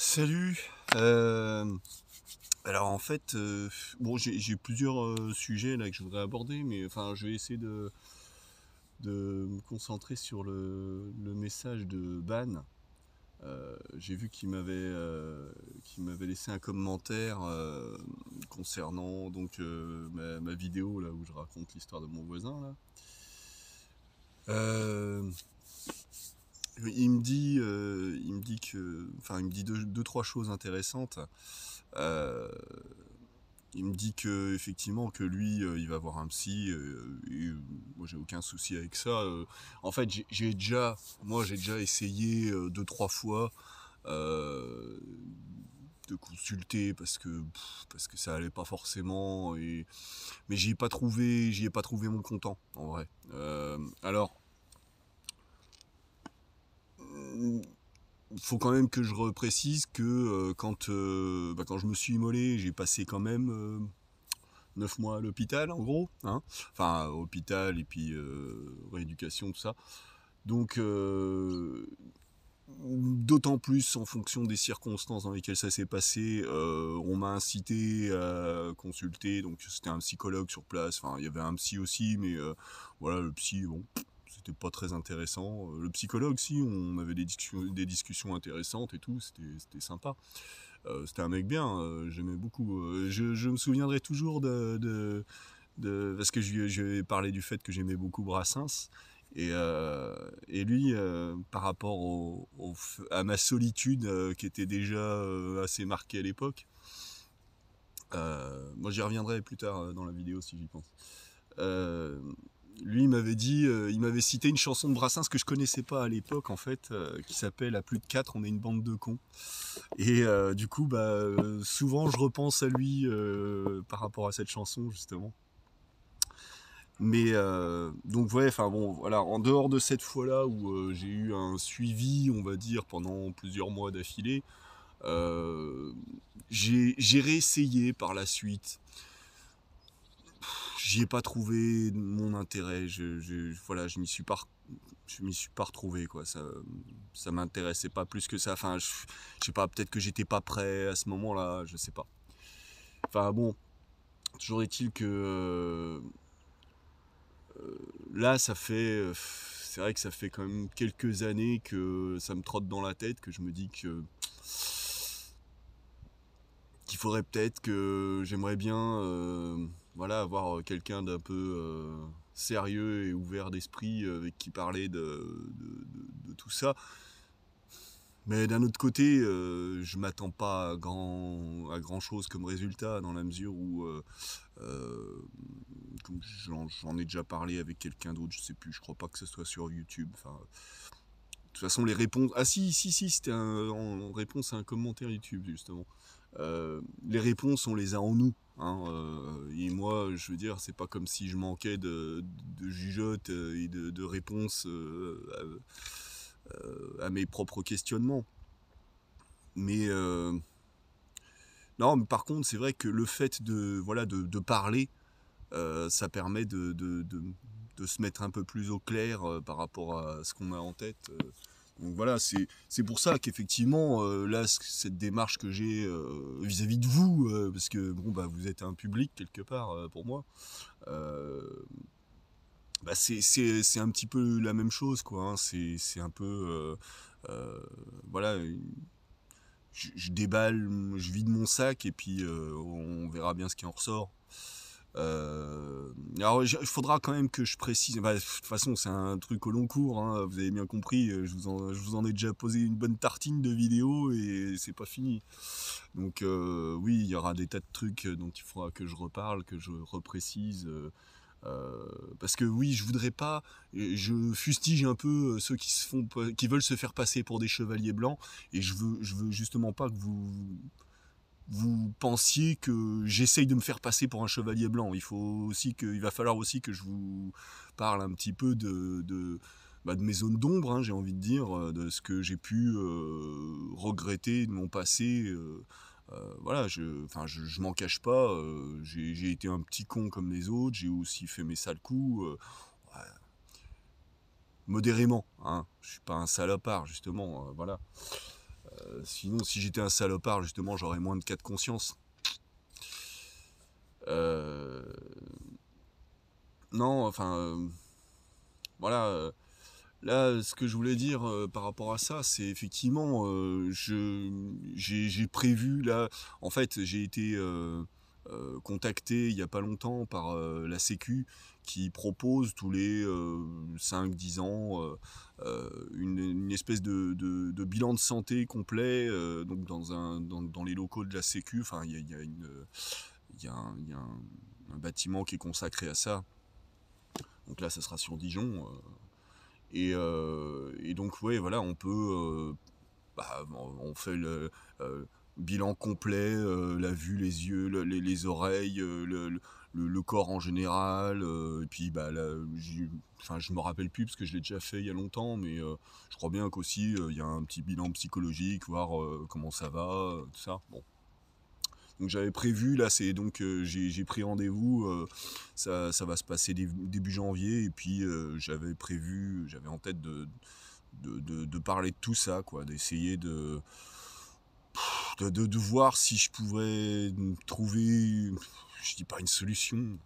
Salut. Alors en fait, bon, j'ai plusieurs sujets là que je voudrais aborder, mais enfin, je vais essayer de me concentrer sur le message de Ban. J'ai vu qu'il m'avait laissé un commentaire concernant donc ma vidéo là où je raconte l'histoire de mon voisin là. Euh, il me dit que, enfin, il me dit deux trois choses intéressantes. Euh, il me dit que effectivement que lui, il va voir un psy. Et, moi, j'ai aucun souci avec ça. En fait, j'ai déjà essayé deux trois fois euh, de consulter parce que ça allait pas forcément. Mais j'y ai pas trouvé mon content en vrai. Alors il faut quand même que je reprécise que quand je me suis immolé, j'ai passé quand même 9 mois à l'hôpital en gros, hein. Enfin hôpital et puis rééducation, tout ça. Donc d'autant plus en fonction des circonstances dans lesquelles ça s'est passé, on m'a incité à consulter, donc c'était un psychologue sur place, enfin il y avait un psy aussi, mais voilà, le psy, bon, c'était pas très intéressant. Le psychologue, si, on avait des discussions intéressantes et tout, c'était sympa. C'était un mec bien, j'aimais beaucoup. Je me souviendrai toujours parce que je lui ai parlé du fait que j'aimais beaucoup Brassens. Et lui, par rapport à ma solitude qui était déjà assez marquée à l'époque, moi j'y reviendrai plus tard dans la vidéo si j'y pense. Euh, Lui, il m'avait cité une chanson de Brassens que je connaissais pas à l'époque en fait, qui s'appelle "À plus de 4, on est une bande de cons". Et du coup, souvent je repense à lui par rapport à cette chanson justement. Mais donc ouais, enfin bon, voilà, en dehors de cette fois-là où j'ai eu un suivi, on va dire, pendant plusieurs mois d'affilée, euh, j'ai réessayé par la suite. J'y ai pas trouvé mon intérêt. Voilà, je m'y suis pas retrouvé quoi. Ça m'intéressait pas plus que ça. Enfin, je sais pas, peut-être que j'étais pas prêt à ce moment-là, je sais pas. Enfin bon, toujours est-il que là, c'est vrai que ça fait quand même quelques années que ça me trotte dans la tête, que je me dis qu'il faudrait peut-être que j'aimerais bien, voilà, avoir quelqu'un d'un peu sérieux et ouvert d'esprit avec qui parler de tout ça. Mais d'un autre côté, je m'attends pas à grand chose comme résultat, dans la mesure où, euh, comme j'en ai déjà parlé avec quelqu'un d'autre, je sais plus, je crois pas que ce soit sur YouTube. Enfin, de toute façon, les réponses. Ah si, c'était en réponse à un commentaire YouTube, justement. Les réponses, on les a en nous, hein, et moi, je veux dire, c'est pas comme si je manquais de jugeote et de réponses à mes propres questionnements. Mais non, mais par contre, c'est vrai que le fait voilà, de parler, ça permet de se mettre un peu plus au clair par rapport à ce qu'on a en tête. Donc voilà, c'est pour ça qu'effectivement, là, cette démarche que j'ai vis-à-vis de vous, parce que bon, vous êtes un public quelque part pour moi, euh, c'est un petit peu la même chose, quoi, hein. C'est un peu, voilà, je déballe, je vide mon sac et puis on verra bien ce qui en ressort. Alors il faudra quand même que je précise. De toute façon, c'est un truc au long cours, hein, vous avez bien compris. Je vous en ai déjà posé une bonne tartine de vidéos et c'est pas fini. Donc oui, il y aura des tas de trucs dont il faudra que je reparle, que je reprécise. Parce que oui, je voudrais pas. Je fustige un peu ceux qui veulent se faire passer pour des chevaliers blancs, et je veux justement pas que vous pensiez que j'essaye de me faire passer pour un chevalier blanc. Il va falloir aussi que je vous parle un petit peu de mes zones d'ombre, hein, j'ai envie de dire, de ce que j'ai pu regretter de mon passé. Voilà, je m'en cache pas. J'ai été un petit con comme les autres. J'ai aussi fait mes sales coups. Ouais, modérément, hein. Je suis pas un salopard, justement. Voilà. Sinon, si j'étais un salopard, justement, j'aurais moins de cas de conscience. Euh, non, enfin, voilà. Là, ce que je voulais dire par rapport à ça, c'est effectivement, j'ai prévu là. En fait, j'ai été contacté il y a pas longtemps par la Sécu qui propose tous les 5-10 ans une espèce de bilan de santé complet donc dans les locaux de la Sécu. Enfin, il y a un bâtiment qui est consacré à ça. Donc là, ça sera sur Dijon. Et donc, ouais, voilà, on peut. On fait le bilan complet, la vue, les yeux, les oreilles, le corps en général. Et puis, enfin, je me rappelle plus parce que je l'ai déjà fait il y a longtemps, mais je crois bien qu'aussi il y a un petit bilan psychologique, voir comment ça va, tout ça. Bon. Donc j'avais prévu, là c'est donc j'ai pris rendez-vous, ça va se passer début janvier, et puis j'avais en tête de parler de tout ça, quoi, d'essayer de voir si je pouvais trouver, je dis pas une solution,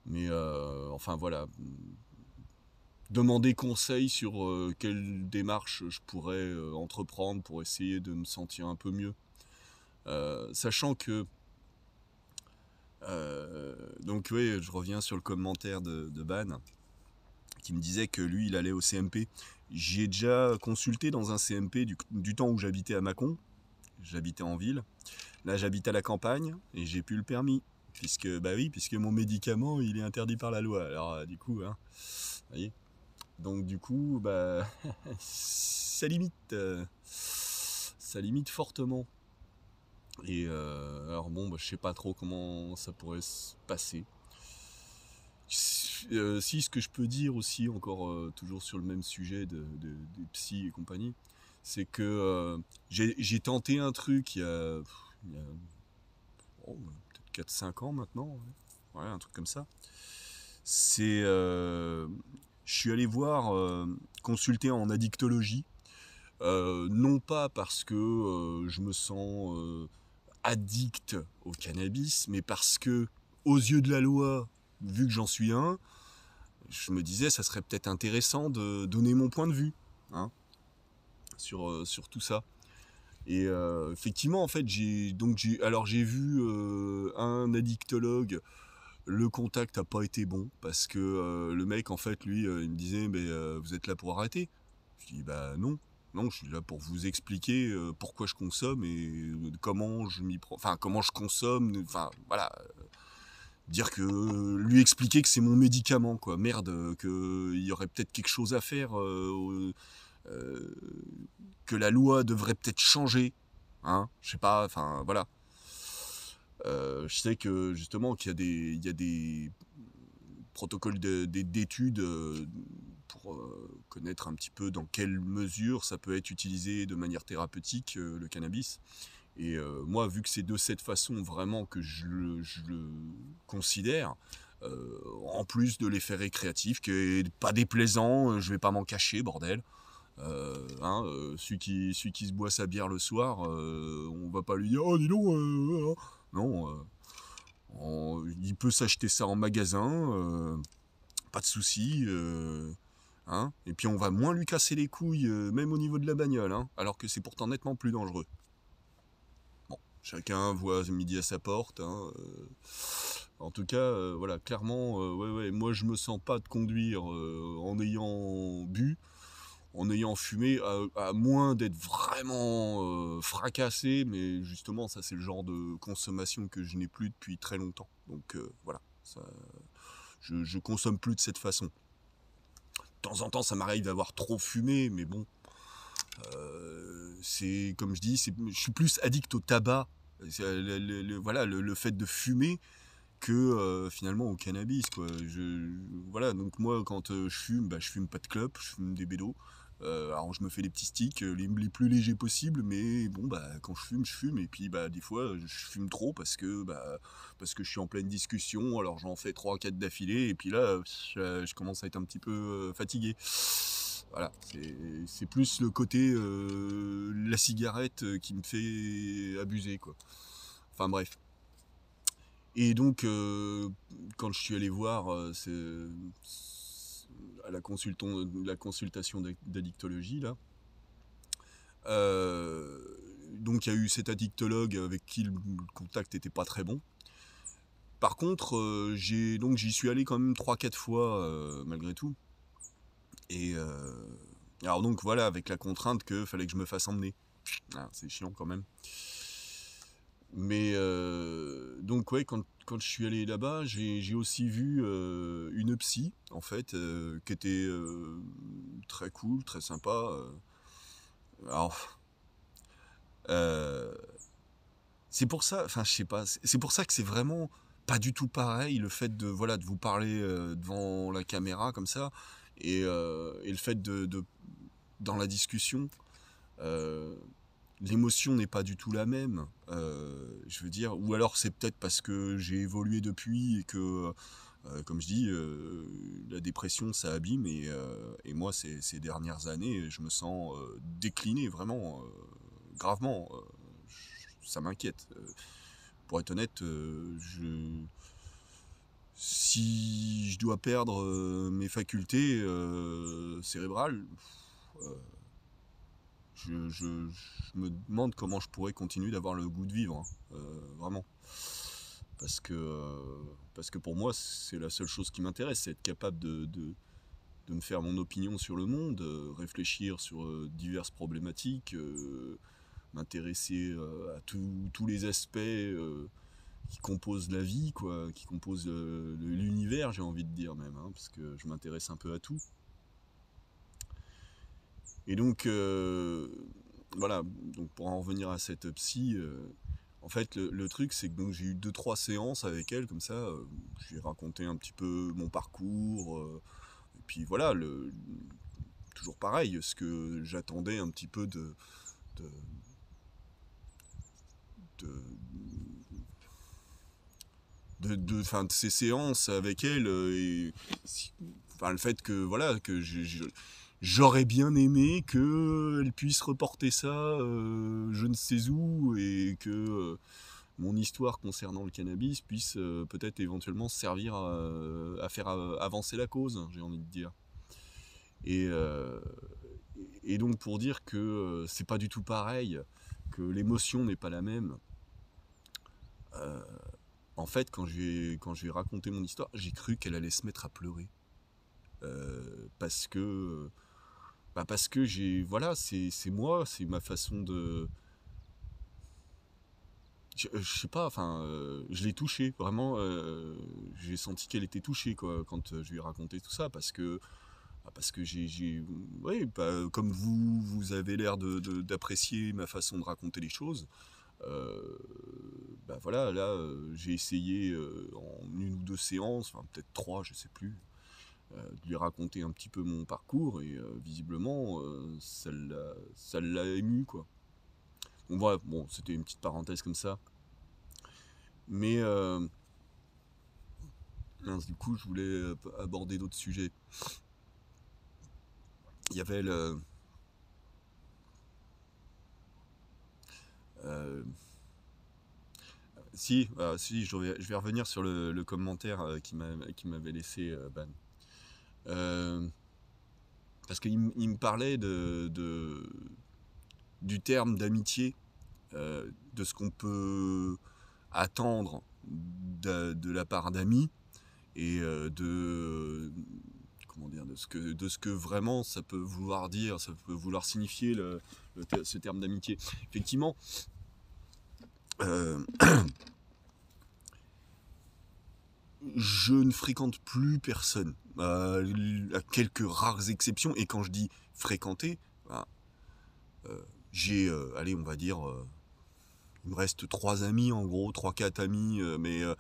mais enfin voilà, demander conseil sur quelle démarche je pourrais entreprendre pour essayer de me sentir un peu mieux. Sachant que donc oui, je reviens sur le commentaire de Ban qui me disait que lui il allait au CMP. J'ai déjà consulté dans un CMP du temps où j'habitais à Mâcon. J'habitais en ville. Là j'habite à la campagne et j'ai plus le permis. Puisque mon médicament il est interdit par la loi. Alors du coup, hein, vous voyez. Donc du coup, ça limite fortement. Et alors bon, je sais pas trop comment ça pourrait se passer. Si ce que je peux dire aussi, encore toujours sur le même sujet des psys et compagnie, c'est que j'ai tenté un truc il y a peut-être 4-5 ans maintenant, ouais, un truc comme ça. C'est, je suis allé voir, consulter en addictologie, non pas parce que je me sens addict au cannabis, mais parce que, aux yeux de la loi, vu que j'en suis un, je me disais ça serait peut-être intéressant de donner mon point de vue, hein, sur tout ça. Et effectivement, en fait, j'ai vu un addictologue. Le contact a pas été bon parce que le mec, en fait, lui, il me disait mais vous êtes là pour arrêter. Je dis bah non. Non, je suis là pour vous expliquer pourquoi je consomme et comment je m'y prends, enfin comment je consomme, enfin voilà, dire que lui expliquer que c'est mon médicament, quoi. Merde, qu'il y aurait peut-être quelque chose à faire, euh, que la loi devrait peut-être changer, hein, je sais pas, enfin voilà. Je sais que justement il y a des protocoles d'études pour connaître un petit peu dans quelle mesure ça peut être utilisé de manière thérapeutique, le cannabis. Et moi, vu que c'est de cette façon vraiment que je le considère, en plus de l'effet récréatif, qui est pas déplaisant, je vais pas m'en cacher, bordel. Celui qui se boit sa bière le soir, on va pas lui dire oh dis donc, non, il peut s'acheter ça en magasin, pas de souci. Hein, et puis on va moins lui casser les couilles, même au niveau de la bagnole, hein, alors que c'est pourtant nettement plus dangereux. Bon, chacun voit midi à sa porte. Hein, en tout cas, voilà, clairement, ouais, moi je me sens pas de conduire en ayant bu, en ayant fumé, à moins d'être vraiment fracassé, mais justement, ça c'est le genre de consommation que je n'ai plus depuis très longtemps. Donc voilà, ça, je consomme plus de cette façon. De temps en temps, ça m'arrive d'avoir trop fumé, mais bon, c'est comme je dis, je suis plus addict au tabac. Voilà, le fait de fumer que finalement au cannabis, quoi. Voilà, donc moi quand je fume pas de clope, je fume des bédos. Alors je me fais des petits sticks les plus légers possibles, mais bon quand je fume, et puis des fois je fume trop parce que je suis en pleine discussion, alors j'en fais 3-4 d'affilée, et puis là je commence à être un petit peu fatigué. Voilà, c'est plus le côté la cigarette qui me fait abuser, quoi. Enfin bref. Et donc, quand je suis allé voir à la consultation d'addictologie, là, donc il y a eu cet addictologue avec qui le contact n'était pas très bon. Par contre, j'y suis allé quand même 3-4 fois, malgré tout. Et alors donc voilà, avec la contrainte qu'il fallait que je me fasse emmener. Ah, c'est chiant quand même. Mais donc ouais, quand je suis allé là-bas, j'ai aussi vu une psy, en fait, qui était très cool, très sympa. Alors, euh, c'est pour ça, enfin je sais pas, c'est pour ça que c'est vraiment pas du tout pareil le fait de voilà de vous parler devant la caméra comme ça et le fait dans la discussion. euh, L'émotion n'est pas du tout la même, je veux dire, ou alors c'est peut-être parce que j'ai évolué depuis et que, comme je dis, la dépression ça abîme et moi ces dernières années je me sens décliné vraiment gravement, ça m'inquiète. Pour être honnête, si je dois perdre mes facultés cérébrales, euh, je me demande comment je pourrais continuer d'avoir le goût de vivre, hein, vraiment. Parce que pour moi, c'est la seule chose qui m'intéresse, c'est être capable de me faire mon opinion sur le monde, réfléchir sur diverses problématiques, m'intéresser à tous les aspects qui composent la vie, quoi, qui composent l'univers, j'ai envie de dire même, hein, parce que je m'intéresse un peu à tout. Et donc, voilà, donc pour en revenir à cette psy, en fait, le truc, c'est que j'ai eu 2-3 séances avec elle, comme ça, je lui ai raconté un petit peu mon parcours, et puis voilà, toujours pareil, ce que j'attendais un petit peu de, de, de ces séances avec elle, enfin, le fait que, voilà, que j'aurais bien aimé qu'elle puisse reporter ça je ne sais où et que mon histoire concernant le cannabis puisse peut-être éventuellement servir à faire avancer la cause, j'ai envie de dire. Et, euh, et donc pour dire que c'est pas du tout pareil, que l'émotion n'est pas la même, euh, en fait quand je lui ai raconté mon histoire, j'ai cru qu'elle allait se mettre à pleurer. Parce que parce que voilà, c'est moi, c'est ma façon de, je sais pas, enfin, je l'ai touchée, vraiment, j'ai senti qu'elle était touchée, quoi, quand je lui ai raconté tout ça, parce que ouais, comme vous avez l'air d'apprécier ma façon de raconter les choses, euh, voilà, là, j'ai essayé en 1 ou 2 séances, enfin peut-être 3, je sais plus, de lui raconter un petit peu mon parcours, et visiblement, ça l'a ému, quoi. Donc bref, bon, c'était une petite parenthèse comme ça. Mais mince, du coup, je voulais aborder d'autres sujets. Il y avait euh, si, je vais revenir sur le commentaire qui m'avait laissé Ban. Euh, Parce qu'il il me parlait du terme d'amitié, de ce qu'on peut attendre de la part d'amis, et comment dire, de ce que vraiment ça peut vouloir dire, ça peut vouloir signifier ce terme d'amitié. Effectivement, euh, je ne fréquente plus personne, à quelques rares exceptions, et quand je dis fréquenter, bah, j'ai, allez, on va dire, il me reste 3 amis en gros, 3-4 amis, mais le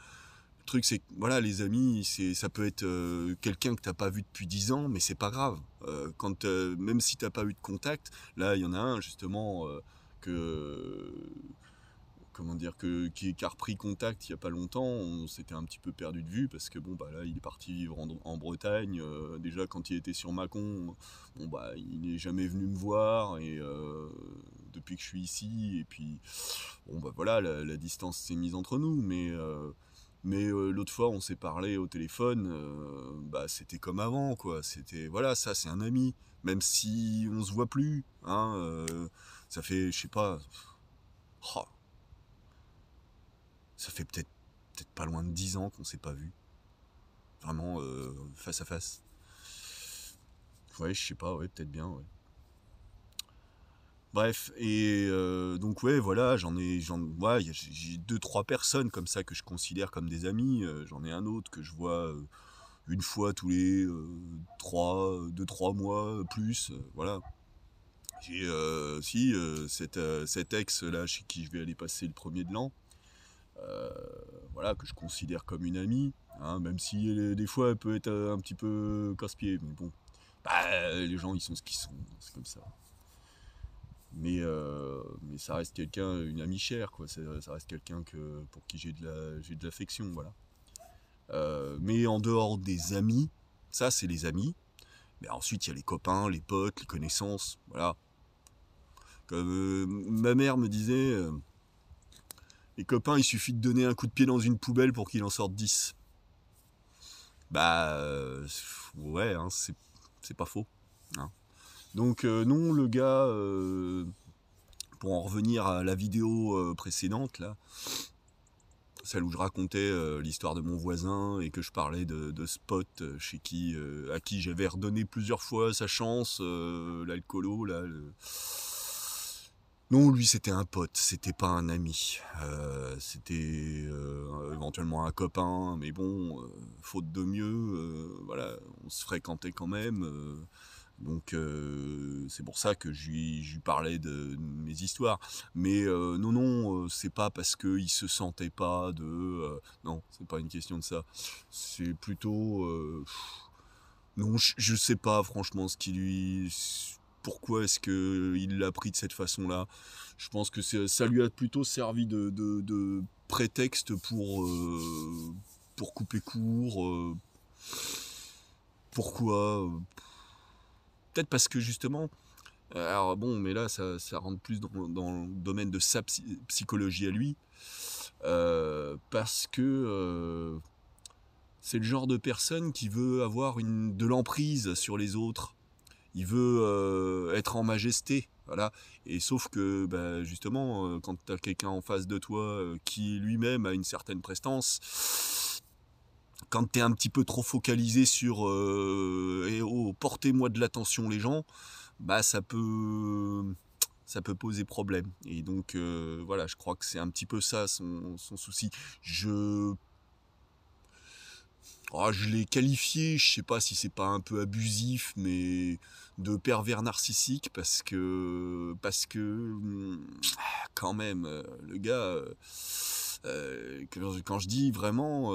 truc c'est que voilà, les amis, ça peut être quelqu'un que t'as pas vu depuis 10 ans, mais c'est pas grave. Même si t'as pas eu de contact, là il y en a un justement que comment dire, qui a repris contact il n'y a pas longtemps. On s'était un petit peu perdu de vue parce que bon, bah là, il est parti vivre en Bretagne. Déjà, quand il était sur Mâcon, bon, bah, il n'est jamais venu me voir. Et depuis que je suis ici, et puis, bon, bah voilà, la distance s'est mise entre nous. Mais l'autre fois, on s'est parlé au téléphone, bah, c'était comme avant, quoi. C'était, voilà, ça, c'est un ami. Même si on se voit plus, hein, ça fait, je sais pas, oh, ça fait peut-être pas loin de 10 ans qu'on s'est pas vu. Vraiment, face à face. Ouais, je sais pas, ouais, peut-être bien, ouais. Bref, et donc ouais, voilà, ouais, j'ai 2, 3 personnes comme ça que je considère comme des amis. J'en ai un autre que je vois une fois tous les 2, 3 mois plus, voilà. J'ai aussi cet ex là chez qui je vais aller passer le premier de l'an, euh, voilà, que je considère comme une amie, hein, même si des fois elle peut être un petit peu casse-pied, mais bon, bah, les gens ils sont ce qu'ils sont, c'est comme ça. Mais ça reste quelqu'un, une amie chère, quoi. Ça reste quelqu'un pour qui j'ai de l'affection, voilà. Mais en dehors des amis, ça c'est les amis. Mais ensuite il y a les copains, les potes, les connaissances, voilà. Comme ma mère me disait, les copains, il suffit de donner un coup de pied dans une poubelle pour qu'il en sorte 10. Bah ouais, hein, c'est pas faux, hein. Donc non, le gars, pour en revenir à la vidéo précédente là, celle où je racontais l'histoire de mon voisin et que je parlais de ce pote à qui j'avais redonné plusieurs fois sa chance, l'alcoolo là. Non, lui c'était un pote, c'était pas un ami. C'était éventuellement un copain, mais bon, faute de mieux, voilà, on se fréquentait quand même. Donc c'est pour ça que je lui parlais de mes histoires. Mais non, non, c'est pas parce qu'il se sentait pas de... non, c'est pas une question de ça. C'est plutôt... non, je sais pas franchement ce qui lui... Pourquoi est-ce qu'il l'a pris de cette façon-là. Je pense que ça lui a plutôt servi de prétexte pour couper court. Pourquoi peut-être parce que justement... Alors bon, mais là, ça rentre plus dans le domaine de sa psychologie à lui. Parce que c'est le genre de personne qui veut avoir de l'emprise sur les autres. Il veut être en majesté, voilà. Et sauf que, bah, justement, quand tu as quelqu'un en face de toi qui lui-même a une certaine prestance, quand tu es un petit peu trop focalisé sur et oh, portez-moi de l'attention les gens, bah ça peut poser problème. Et donc voilà, je crois que c'est un petit peu ça son souci. Je l'ai qualifié, je sais pas si c'est pas un peu abusif, mais de pervers narcissique parce que quand même le gars quand je dis vraiment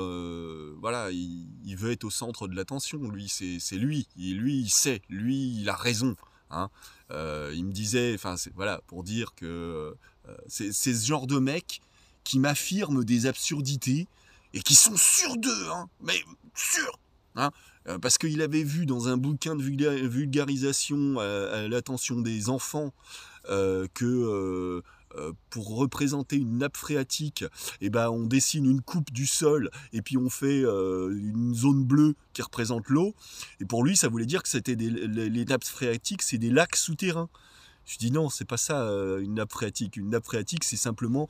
voilà, il veut être au centre de l'attention, lui c'est lui, il sait, lui il a raison, hein. Il me disait, enfin voilà, pour dire que c'est ce genre de mec qui m'affirme des absurdités et qui sont sûrs d'eux, hein, mais sûrs, hein, parce qu'il avait vu dans un bouquin de vulgarisation à l'attention des enfants que pour représenter une nappe phréatique, eh ben, on dessine une coupe du sol et puis on fait une zone bleue qui représente l'eau. Et pour lui, ça voulait dire que c'était les nappes phréatiques, c'est des lacs souterrains. Je dis non, c'est pas ça une nappe phréatique. Une nappe phréatique, c'est simplement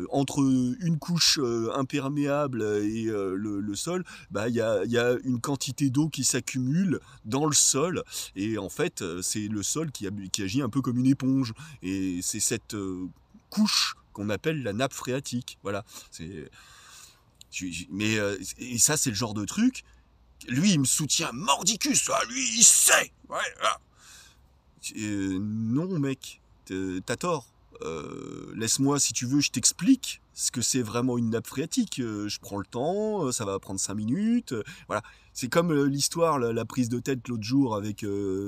entre une couche imperméable et le sol, bah il y a une quantité d'eau qui s'accumule dans le sol et en fait c'est le sol qui agit un peu comme une éponge et c'est cette couche qu'on appelle la nappe phréatique. Voilà. Mais et ça c'est le genre de truc. Lui il me soutient mordicus. Lui il sait. Ouais. Voilà. Non mec, t'as tort. Laisse-moi si tu veux, je t'explique ce que c'est vraiment une nappe phréatique. Je prends le temps, ça va prendre 5 minutes. Voilà. C'est comme l'histoire, la prise de tête l'autre jour avec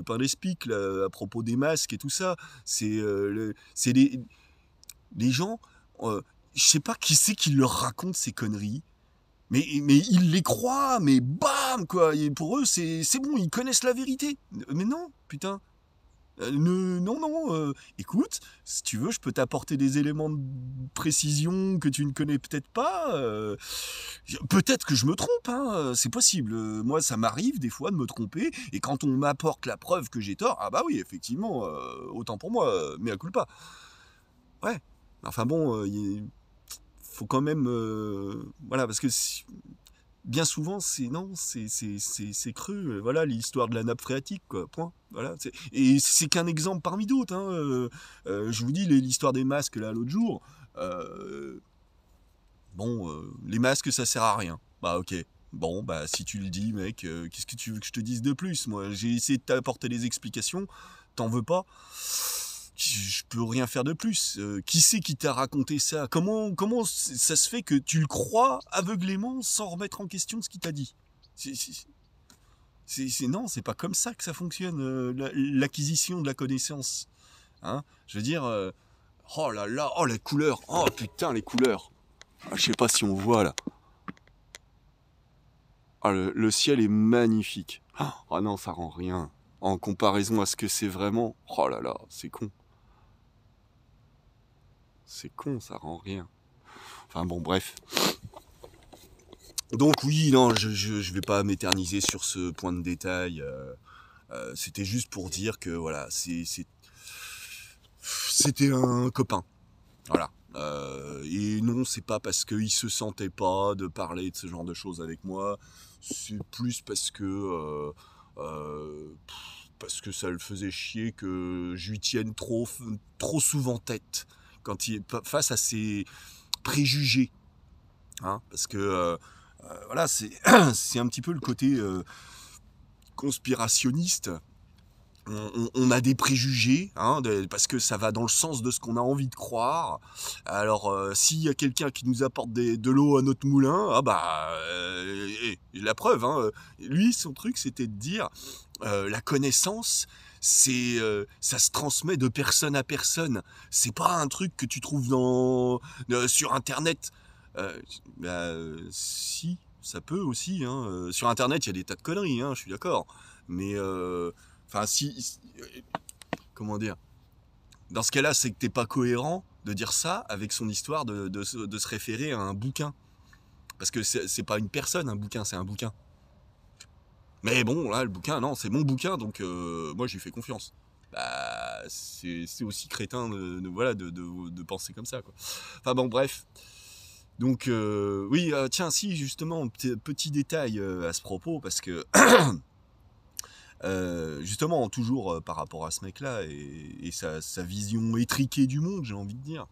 Pain d'Espic à propos des masques et tout ça. C'est les gens, je sais pas qui c'est qui leur raconte ces conneries. Mais ils les croient, mais bam, quoi. Et pour eux, c'est bon, ils connaissent la vérité. Mais non, putain. Non, non, écoute, si tu veux, je peux t'apporter des éléments de précision que tu ne connais peut-être pas. Peut-être que je me trompe, hein, c'est possible. Moi, ça m'arrive des fois de me tromper, et quand on m'apporte la preuve que j'ai tort, ah bah oui, effectivement, autant pour moi, mea culpa. Ouais, enfin bon, il faut quand même... voilà, parce que bien souvent, c'est creux. Voilà, l'histoire de la nappe phréatique, quoi. Point. Voilà. Et c'est qu'un exemple parmi d'autres. Hein. Je vous dis l'histoire des masques là l'autre jour. Euh, bon, les masques, ça sert à rien. Bah ok. Bon, bah si tu le dis, mec, qu'est-ce que tu veux que je te dise de plus? Moi, j'ai essayé de t'apporter des explications. T'en veux pas? Je peux rien faire de plus. Qui c'est qui t'a raconté ça? Comment ça se fait que tu le crois aveuglément sans remettre en question ce qu'il t'a dit? Non, c'est pas comme ça que ça fonctionne, l'acquisition de la connaissance. Hein, je veux dire, oh là là, oh les couleurs, oh putain les couleurs. Ah, je sais pas si on voit là. Ah, le ciel est magnifique. Oh non, ça rend rien. En comparaison à ce que c'est vraiment, oh là là, c'est con. C'est con, ça rend rien. Enfin bon, bref. Donc oui, non, je vais pas m'éterniser sur ce point de détail. C'était juste pour dire que voilà, c'était un copain. Voilà. Et non, c'est pas parce qu'il se sentait pas de parler de ce genre de choses avec moi. C'est plus parce que ça le faisait chier que je lui tienne trop souvent tête quand il face à ses préjugés. Hein, parce que voilà, c'est un petit peu le côté conspirationniste. On a des préjugés, hein, parce que ça va dans le sens de ce qu'on a envie de croire. Alors, s'il y a quelqu'un qui nous apporte de l'eau à notre moulin, ah bah, la preuve, hein, lui, son truc, c'était de dire, la connaissance, ça se transmet de personne à personne. C'est pas un truc que tu trouves sur Internet. Si, ça peut aussi. Hein. Sur Internet, il y a des tas de conneries, hein, je suis d'accord. Mais... Enfin, comment dire? Dans ce cas-là, c'est que t'es pas cohérent de dire ça avec son histoire de se référer à un bouquin. Parce que c'est pas une personne, un bouquin, c'est un bouquin. Mais bon, là, le bouquin, non, c'est mon bouquin, donc moi, j'y fais confiance. Bah, c'est aussi crétin voilà, de penser comme ça, quoi. Enfin bon, bref. Donc, oui, tiens, si, justement, petit détail à ce propos, parce que... justement, toujours par rapport à ce mec-là et sa vision étriquée du monde, j'ai envie de dire.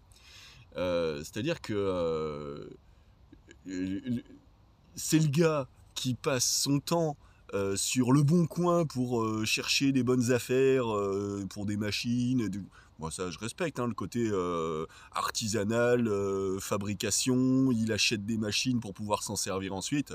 C'est-à-dire que c'est le gars qui passe son temps sur le bon coin pour chercher des bonnes affaires pour des machines. Moi, ça, je respecte, hein, le côté artisanal, fabrication. Il achète des machines pour pouvoir s'en servir ensuite.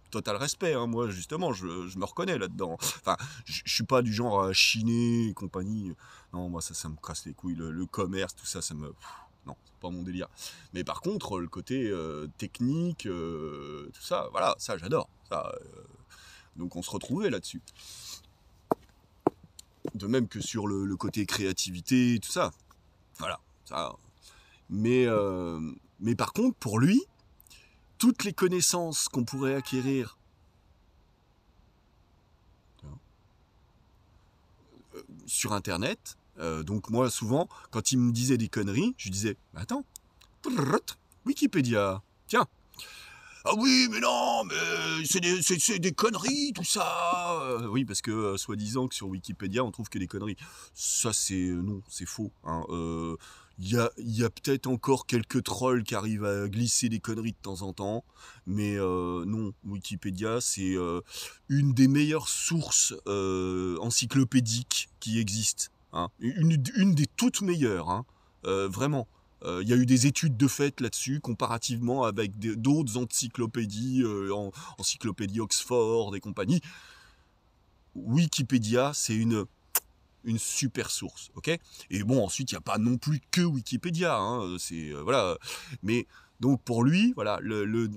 Total respect, hein, moi justement, je me reconnais là-dedans. Enfin, je suis pas du genre à chiner et compagnie. Non, moi ça me casse les couilles. Le commerce, tout ça, non, c'est pas mon délire. Mais par contre, le côté technique, tout ça, voilà, ça j'adore. Ça, donc on se retrouvait là-dessus. De même que sur le côté créativité, tout ça. Voilà, ça. Mais par contre, pour lui, toutes les connaissances qu'on pourrait acquérir sur Internet, donc moi souvent, quand il me disait des conneries, je lui disais, attends, Wikipédia, tiens. Ah oui, mais non, mais c'est des conneries, tout ça. Oui, parce que soi-disant que sur Wikipédia, on trouve que des conneries. Ça, non, c'est faux. Hein. Il y a peut-être encore quelques trolls qui arrivent à glisser des conneries de temps en temps, mais non, Wikipédia, c'est une des meilleures sources encyclopédiques qui existent. Hein. Une des toutes meilleures, hein. Vraiment. Il y a eu des études de fait là-dessus, comparativement avec d'autres encyclopédies, encyclopédie Oxford et compagnie. Wikipédia, c'est une une super source, ok? Et bon, ensuite, il n'y a pas non plus que Wikipédia, hein, c'est voilà. Mais donc pour lui, voilà, le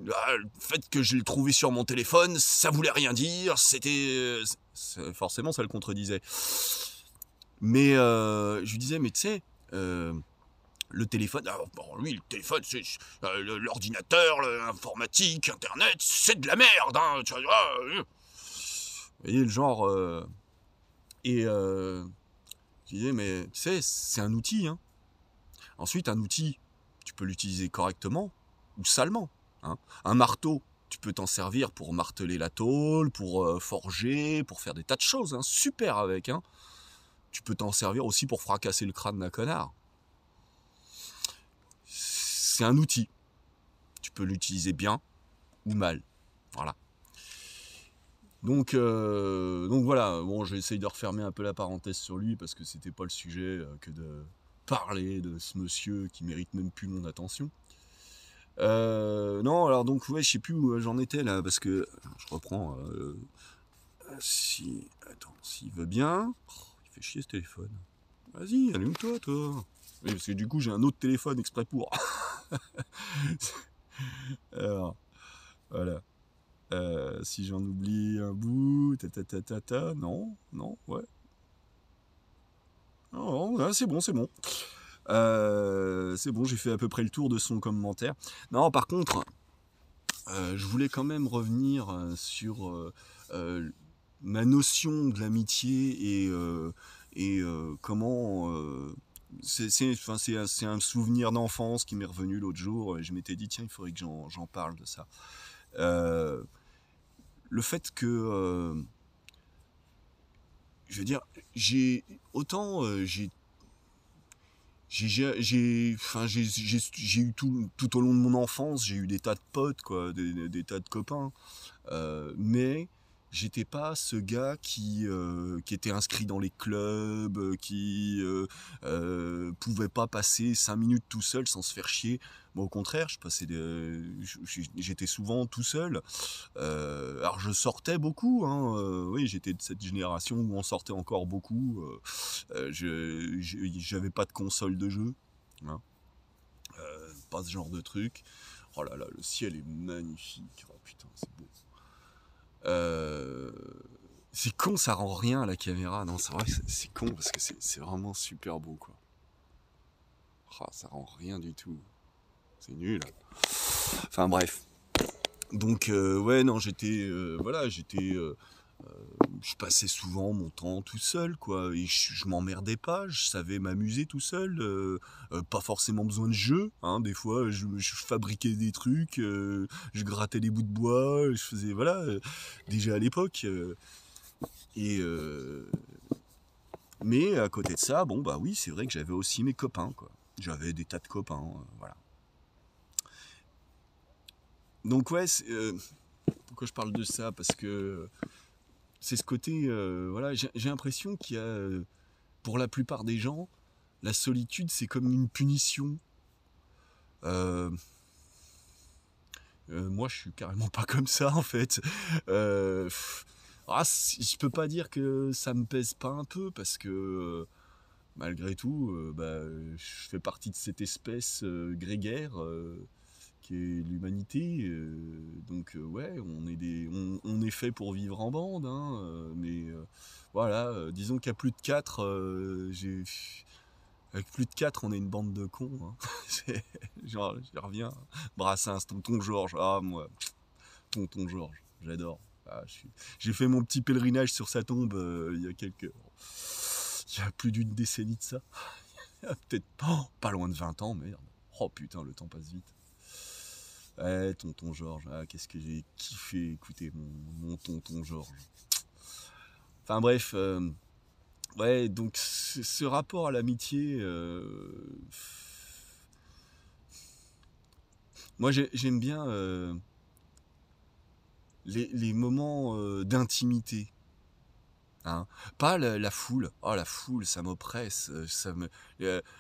fait que je l'ai trouvé sur mon téléphone, ça voulait rien dire, c'était forcément ça le contredisait. Mais je lui disais, mais tu sais, le téléphone, alors, bon, lui, le téléphone, c'est l'ordinateur, l'informatique, Internet, c'est de la merde, hein, tu vois. Vous voyez le genre. Et je disais, mais tu sais, c'est un outil. Hein. Ensuite, un outil, tu peux l'utiliser correctement ou salement. Hein. Un marteau, tu peux t'en servir pour marteler la tôle, pour forger, pour faire des tas de choses. Hein. Super avec. Hein. Tu peux t'en servir aussi pour fracasser le crâne d'un connard. C'est un outil. Tu peux l'utiliser bien ou mal. Voilà. Donc voilà, bon, j'essaye de refermer un peu la parenthèse sur lui parce que c'était pas le sujet que de parler de ce monsieur qui mérite même plus mon attention. Non, alors donc ouais, je sais plus où j'en étais là parce que je reprends. Attends, s'il veut bien, il fait chier ce téléphone. Vas-y, allume-toi, toi. Oui, parce que du coup j'ai un autre téléphone exprès pour. Alors, voilà. Si j'en oublie un bout, non, ouais. Non, ouais, c'est bon, c'est bon. C'est bon, j'ai fait à peu près le tour de son commentaire. Non, par contre, je voulais quand même revenir sur ma notion de l'amitié et comment... c'est un souvenir d'enfance qui m'est revenu l'autre jour. Et je m'étais dit, tiens, il faudrait que j'en parle de ça. Le fait que... je veux dire, j'ai... Autant j'ai eu tout au long de mon enfance, j'ai eu des tas de potes, quoi, des tas de copains. Mais j'étais pas ce gars qui était inscrit dans les clubs, qui pouvait pas passer 5 minutes tout seul sans se faire chier. Moi, au contraire, j'étais souvent tout seul. Alors, je sortais beaucoup. Hein, oui, j'étais de cette génération où on sortait encore beaucoup. J'avais pas de console de jeu. Hein, pas ce genre de truc. Oh là là, le ciel est magnifique. Oh putain, c'est beau. C'est con, ça rend rien à la caméra. Non, c'est vrai que c'est con parce que c'est vraiment super beau, quoi. Oh, ça rend rien du tout. C'est nul. Enfin bref. Donc ouais, non, je passais souvent mon temps tout seul, quoi. Et je m'emmerdais pas, je savais m'amuser tout seul. Pas forcément besoin de jeu. Hein. Des fois, je fabriquais des trucs, je grattais des bouts de bois, je faisais, voilà, déjà à l'époque. Mais à côté de ça, bon, bah oui, c'est vrai que j'avais aussi mes copains, quoi. J'avais des tas de copains, voilà. Donc ouais, pourquoi je parle de ça? Parce que c'est ce côté, voilà, j'ai l'impression qu'il y a, pour la plupart des gens, la solitude, c'est comme une punition. Euh, moi, je suis carrément pas comme ça, en fait. Je peux pas dire que ça me pèse pas un peu, parce que, malgré tout, bah, je fais partie de cette espèce grégaire qui est l'humanité. Donc, ouais, on est fait pour vivre en bande, hein, mais voilà, disons qu'à plus de 4, avec plus de 4, on est une bande de cons. Hein. Genre, je reviens. Brassens, tonton Georges. Ah, moi, tonton Georges, j'adore. Ah, j'ai fait mon petit pèlerinage sur sa tombe il y a plus d'une décennie de ça. Peut-être pas loin de 20 ans, merde. Oh putain, le temps passe vite. Ouais, tonton Georges, qu'est-ce que j'ai kiffé écouter mon tonton Georges. Enfin bref, ouais, donc ce rapport à l'amitié, moi j'aime bien les moments d'intimité. Hein. Pas la foule. Oh, la foule, ça m'oppresse.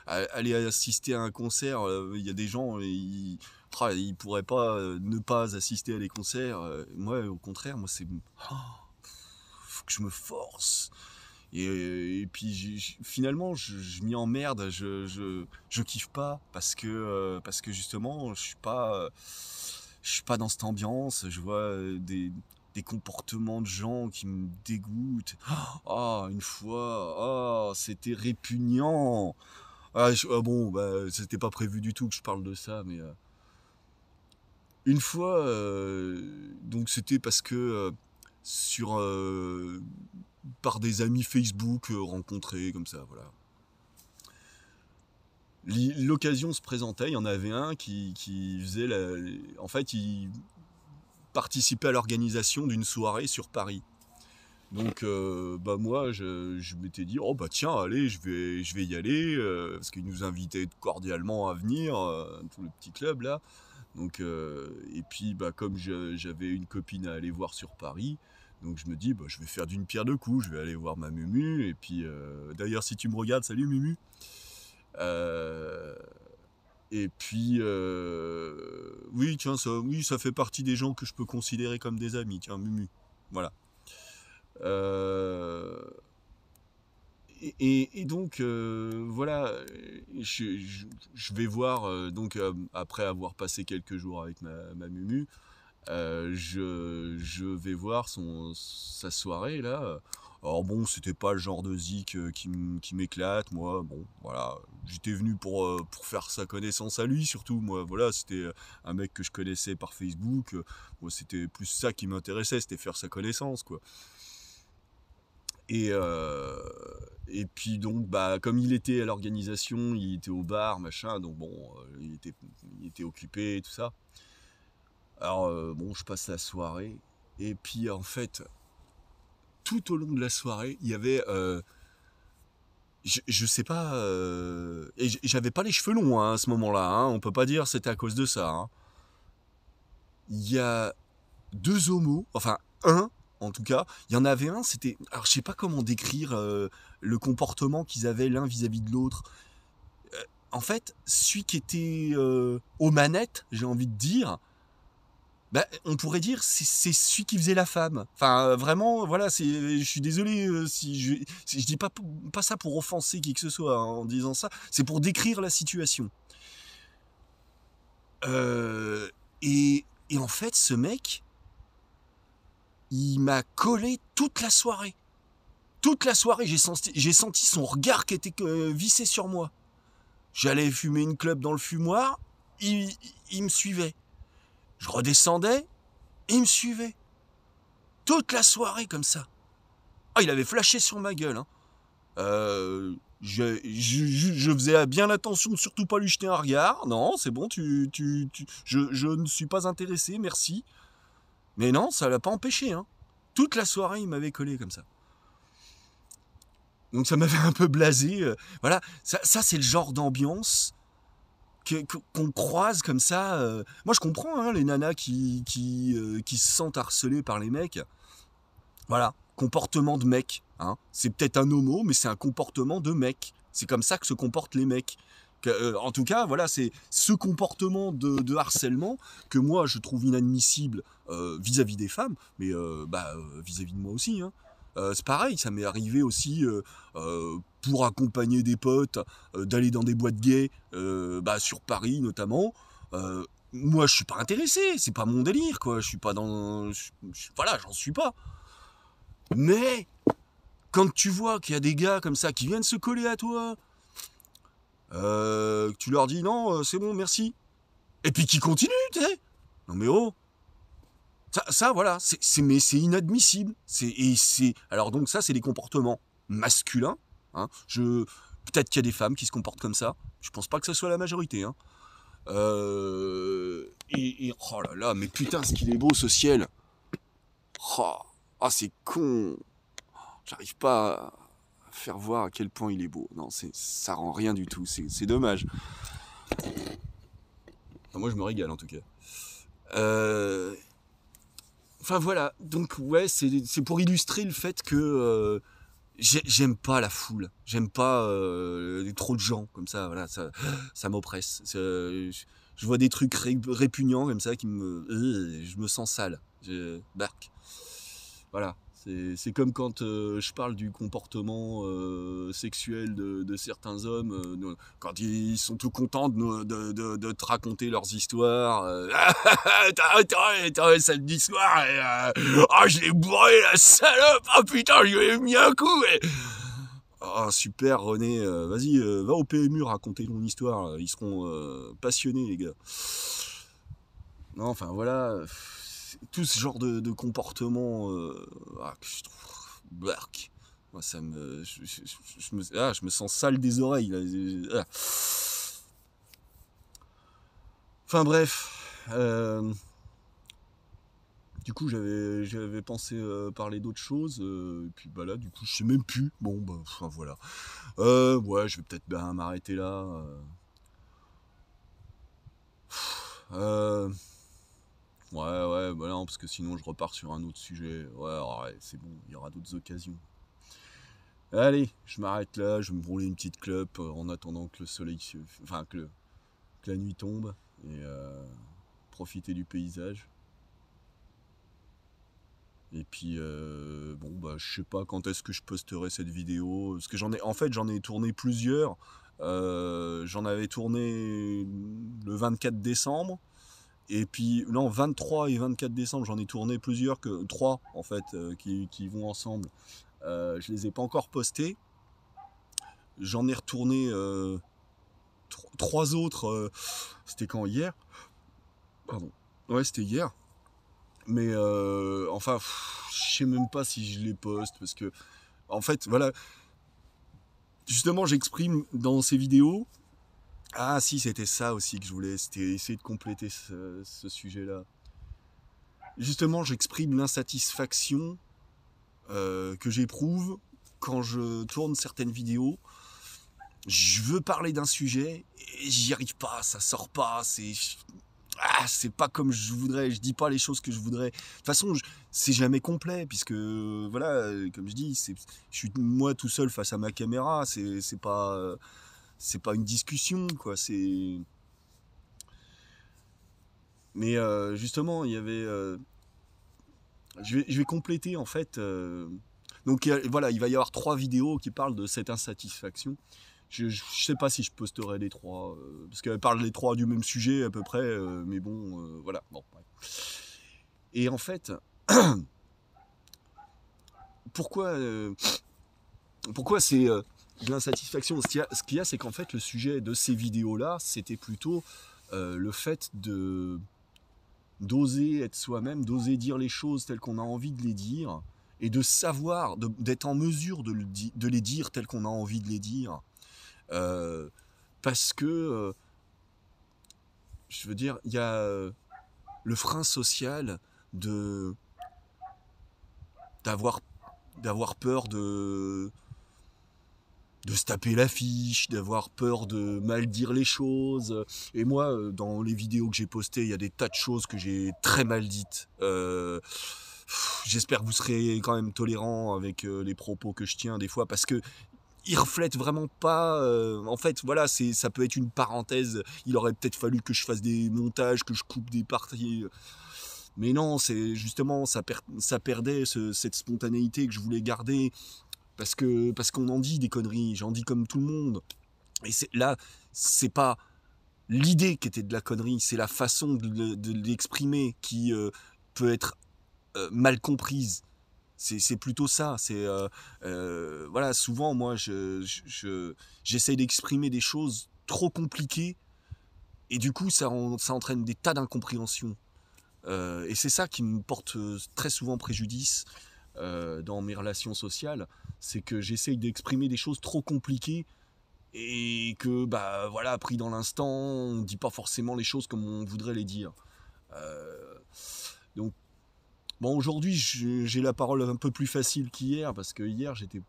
Aller assister à un concert, il y a des gens, ils pourraient pas ne pas assister à des concerts. Moi, au contraire, moi, faut que je me force. Et puis finalement, je m'y emmerde, je kiffe pas parce que justement, je suis pas dans cette ambiance. Je vois des comportements de gens qui me dégoûtent. Ah, une fois, ah, c'était répugnant. Ah bon, bah, c'était pas prévu du tout que je parle de ça, mais une fois, donc c'était parce que sur par des amis Facebook rencontrés comme ça, voilà. L'occasion se présentait, il y en avait un qui faisait en fait, il participait à l'organisation d'une soirée sur Paris. Donc bah moi je m'étais dit oh bah tiens allez je vais y aller parce qu'il nous invitait cordialement à venir tout le petit club là. Donc et puis bah comme j'avais une copine à aller voir sur Paris, donc je me dis bah je vais faire d'une pierre deux coups, je vais aller voir ma Mumu et puis d'ailleurs si tu me regardes salut Mumu. Euh, et puis oui tiens ça fait partie des gens que je peux considérer comme des amis tiens Mumu voilà. Euh, et donc voilà, je vais voir donc après avoir passé quelques jours avec ma Mumu, je vais voir sa soirée là. Alors bon, c'était pas le genre de zik qui m'éclate, moi. Bon, voilà, j'étais venu pour faire sa connaissance à lui surtout. Moi, voilà, c'était un mec que je connaissais par Facebook. Moi, c'était plus ça qui m'intéressait, c'était faire sa connaissance, quoi. Et, euh, et puis donc, bah, comme il était à l'organisation, il était au bar, machin, donc bon, il était occupé et tout ça. Alors bon, je passe la soirée, et puis en fait, tout au long de la soirée, il y avait, je sais pas, et j'avais pas les cheveux longs hein, à ce moment-là, hein, on peut pas dire c'était à cause de ça. Hein. Il y a deux homos, enfin un en tout cas, il y en avait un, c'était... Alors je sais pas comment décrire le comportement qu'ils avaient l'un vis-à-vis de l'autre. En fait, celui qui était aux manettes, j'ai envie de dire, bah, on pourrait dire c'est celui qui faisait la femme. Enfin vraiment, voilà, je suis désolé si je dis pas ça pour offenser qui que ce soit hein, en disant ça, c'est pour décrire la situation. Euh, et en fait, ce mec, il m'a collé toute la soirée. Toute la soirée, j'ai senti son regard qui était vissé sur moi. J'allais fumer une clope dans le fumoir, il me suivait. Je redescendais, et il me suivait. Toute la soirée comme ça. Ah, il avait flashé sur ma gueule. Hein. Je faisais bien attention de surtout pas lui jeter un regard. Non, c'est bon, je ne suis pas intéressé, merci. Mais non, ça l'a pas empêché. Hein. Toute la soirée, il m'avait collé comme ça. Donc ça m'avait un peu blasé. Voilà, ça c'est le genre d'ambiance qu'on croise comme ça. Moi je comprends hein, les nanas qui se sentent harcelées par les mecs. Voilà, comportement de mec. Hein. C'est peut-être un homo, mais c'est un comportement de mec. C'est comme ça que se comportent les mecs. En tout cas, voilà, c'est ce comportement de harcèlement que moi je trouve inadmissible vis-à-vis des femmes, mais vis-à-vis de moi aussi. Hein. C'est pareil, ça m'est arrivé aussi pour accompagner des potes, d'aller dans des boîtes gays, sur Paris notamment. Moi, je suis pas intéressé, c'est pas mon délire, quoi. Je suis pas dans, voilà, j'en suis pas. Mais quand tu vois qu'il y a des gars comme ça qui viennent se coller à toi, tu leur dis non, c'est bon, merci, et puis qui continuent, tu sais. Non mais oh. Ça voilà, mais c'est inadmissible. Alors donc ça, c'est des comportements masculins. Hein. Peut-être qu'il y a des femmes qui se comportent comme ça. Je pense pas que ce soit la majorité. Hein. Oh là là, mais putain, ce qu'il est beau ce ciel. Oh, ah, c'est con. J'arrive pas à faire voir à quel point il est beau. Non, ça rend rien du tout. C'est dommage. Enfin, moi, je me régale en tout cas. Enfin voilà, donc ouais, c'est pour illustrer le fait que j'aime pas la foule, j'aime pas trop de gens comme ça, voilà, ça m'oppresse. Je vois des trucs répugnants comme ça je me sens sale, barque. Voilà, C'est comme quand je parle du comportement sexuel de certains hommes, quand ils sont tout contents de te raconter leurs histoires. T'as samedi soir et je l'ai bourré la salope, oh putain, je lui ai mis un coup. Ah super René, vas-y, va au PMU raconter ton histoire, ils seront passionnés les gars. Non, enfin voilà, tout ce genre de comportement que je trouve bark. Moi ça me je me sens sale des oreilles là. Enfin bref, du coup j'avais pensé parler d'autre chose et puis bah là du coup je sais même plus. Bon bah enfin voilà. Ouais, je vais peut-être m'arrêter là. Euh, ouais, bah non, parce que sinon je repars sur un autre sujet. Ouais, c'est bon, il y aura d'autres occasions. Allez, je m'arrête là, je vais me rouler une petite clope en attendant que le soleil enfin que la nuit tombe et profiter du paysage. Et puis bon bah je sais pas quand est-ce que je posterai cette vidéo. Parce que j'en ai tourné plusieurs. J'en avais tourné le 24 décembre. Et puis, non, 23 et 24 décembre, j'en ai tourné plusieurs, trois en fait, qui vont ensemble. Je les ai pas encore postés. J'en ai retourné trois autres. C'était quand hier? Pardon. Ouais, c'était hier. Mais enfin, je sais même pas si je les poste parce que, en fait, voilà. Justement, j'exprime dans ces vidéos. Ah, si, c'était ça aussi que je voulais. C'était essayer de compléter ce sujet-là. Justement, j'exprime l'insatisfaction que j'éprouve quand je tourne certaines vidéos. Je veux parler d'un sujet et j'y arrive pas, ça sort pas, c'est pas comme je voudrais, je dis pas les choses que je voudrais. De toute façon, c'est jamais complet puisque voilà, comme je dis, je suis moi tout seul face à ma caméra, c'est pas une discussion quoi, c'est mais justement, il y avait je vais compléter en fait donc voilà, il va y avoir trois vidéos qui parlent de cette insatisfaction. Je sais pas si je posterai les trois, parce qu'elles parlent les trois du même sujet à peu près, mais bon, voilà. Bon, ouais. Et en fait, pourquoi, pourquoi c'est de l'insatisfaction? Ce qu'il y a, c'est qu'en fait, le sujet de ces vidéos-là, c'était plutôt le fait d'oser être soi-même, d'oser dire les choses telles qu'on a envie de les dire, et de savoir, d'être en mesure de les dire telles qu'on a envie de les dire. Parce que, je veux dire, il y a le frein social de d'avoir d'avoir peur de se taper l'affiche, d'avoir peur de mal dire les choses. Et moi, dans les vidéos que j'ai postées, il y a des tas de choses que j'ai très mal dites. J'espère que vous serez quand même tolérant avec les propos que je tiens des fois, parce que il reflète vraiment pas. En fait, voilà, ça peut être une parenthèse. Il aurait peut-être fallu que je fasse des montages, que je coupe des parties. Mais non, c'est justement, ça perdait cette spontanéité que je voulais garder. Parce qu'on en dit des conneries, j'en dis comme tout le monde. Et là, c'est pas l'idée qui était de la connerie, c'est la façon de l'exprimer qui peut être mal comprise. C'est plutôt ça. Voilà, souvent moi j'essaie d'exprimer des choses trop compliquées et du coup ça entraîne des tas d'incompréhensions. Et c'est ça qui me porte très souvent préjudice dans mes relations sociales, c'est que j'essaye d'exprimer des choses trop compliquées et que bah voilà, pris dans l'instant, on dit pas forcément les choses comme on voudrait les dire. Donc bon, aujourd'hui j'ai la parole un peu plus facile qu'hier parce que hier j'étais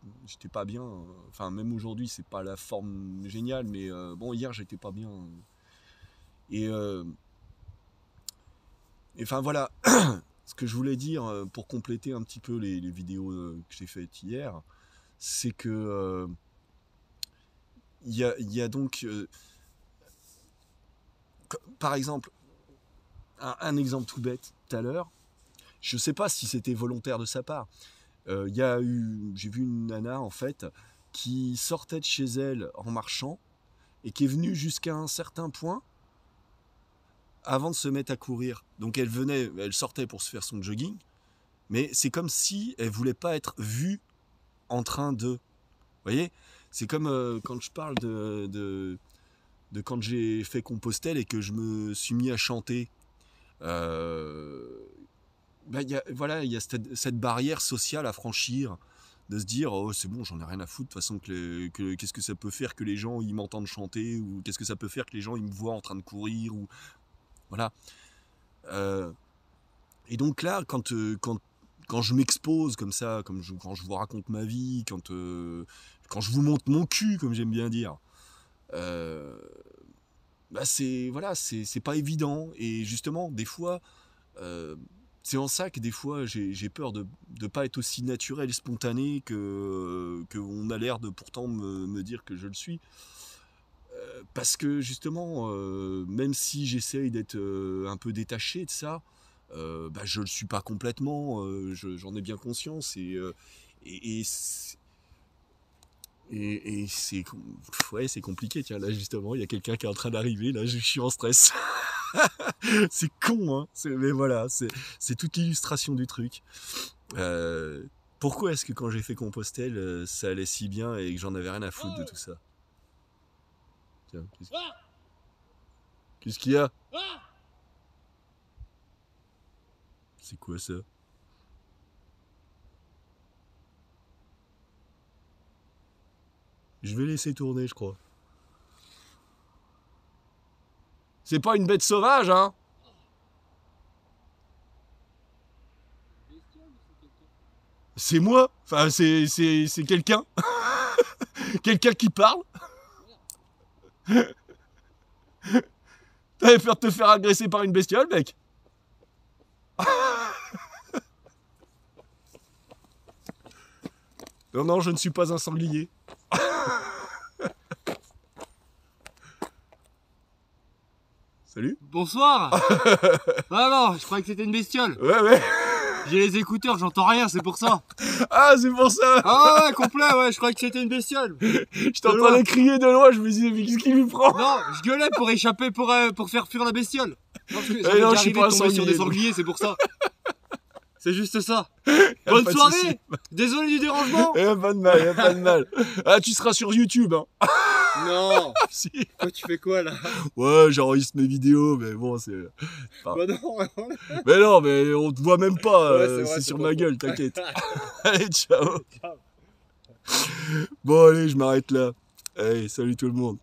pas bien. Enfin même aujourd'hui c'est pas la forme géniale, mais bon hier j'étais pas bien. Et enfin voilà. Ce que je voulais dire pour compléter un petit peu les vidéos que j'ai faites hier, c'est que il y a donc par exemple un exemple tout bête tout à l'heure, je sais pas si c'était volontaire de sa part, J'ai vu une nana en fait qui sortait de chez elle en marchant et qui est venue jusqu'à un certain point avant de se mettre à courir. Donc elle sortait pour se faire son jogging, mais c'est comme si elle voulait pas être vue en train de. Vous voyez, c'est comme quand je parle de quand j'ai fait Compostelle et que je me suis mis à chanter. Voilà, il y a cette barrière sociale à franchir, de se dire oh c'est bon, j'en ai rien à foutre de toute façon qu'est-ce que ça peut faire que les gens ils m'entendent chanter, ou qu'est-ce que ça peut faire que les gens ils me voient en train de courir, ou voilà. Euh, et donc là quand je m'expose comme ça, quand je vous raconte ma vie, quand je vous montre mon cul comme j'aime bien dire, euh, c'est voilà, c'est pas évident, et justement des fois euh, c'est en ça que des fois j'ai peur de ne pas être aussi naturel et spontané que on a l'air de pourtant me dire que je le suis. Parce que justement, même si j'essaye d'être un peu détaché de ça, je le suis pas complètement, j'en ai bien conscience, et, et, c'est- et ouais, c'est compliqué. Tiens, là justement, il y a quelqu'un qui est en train d'arriver, là je suis en stress. C'est con, hein, mais voilà, c'est toute l'illustration du truc. Euh, Pourquoi est-ce que quand j'ai fait Compostelle, ça allait si bien et que j'en avais rien à foutre de tout ça? Tiens, qu'est-ce qu'il y a? C'est quoi ça? Je vais laisser tourner, je crois. C'est pas une bête sauvage, hein? C'est moi? Enfin, c'est quelqu'un? Quelqu'un qui parle? T'avais peur de te faire agresser par une bestiole, mec? Non, non, je ne suis pas un sanglier. Salut? Bonsoir. Ah non, je croyais que c'était une bestiole. Ouais, ouais. J'ai les écouteurs, j'entends rien, c'est pour ça. Ah, c'est pour ça! Ah ouais, complet, ouais, je croyais que c'était une bestiole. Je t'entendais crier de loin, je me disais, mais qu'est-ce qui lui prend? Non, je gueulais pour échapper, pour faire fuir la bestiole. Non, parce que ça Eh m'est non, déjà je suis arrivé pas de un tomber sur des sanglier. sangliers, c'est pour ça. C'est juste ça. Y'a Bonne pas de soirée. souci. Désolé du dérangement. Y'a pas de mal, y'a pas de mal. Ah, tu seras sur YouTube, hein. Non. Si. Toi, tu fais quoi là? Ouais, j'enregistre mes vidéos, mais bon, c'est. Bah non. Mais non, mais on te voit même pas, Ouais, c'est vrai, c'est c'est sur pas ma faux. gueule, t'inquiète. Allez, ciao. Bon, allez, je m'arrête là. Allez, salut tout le monde.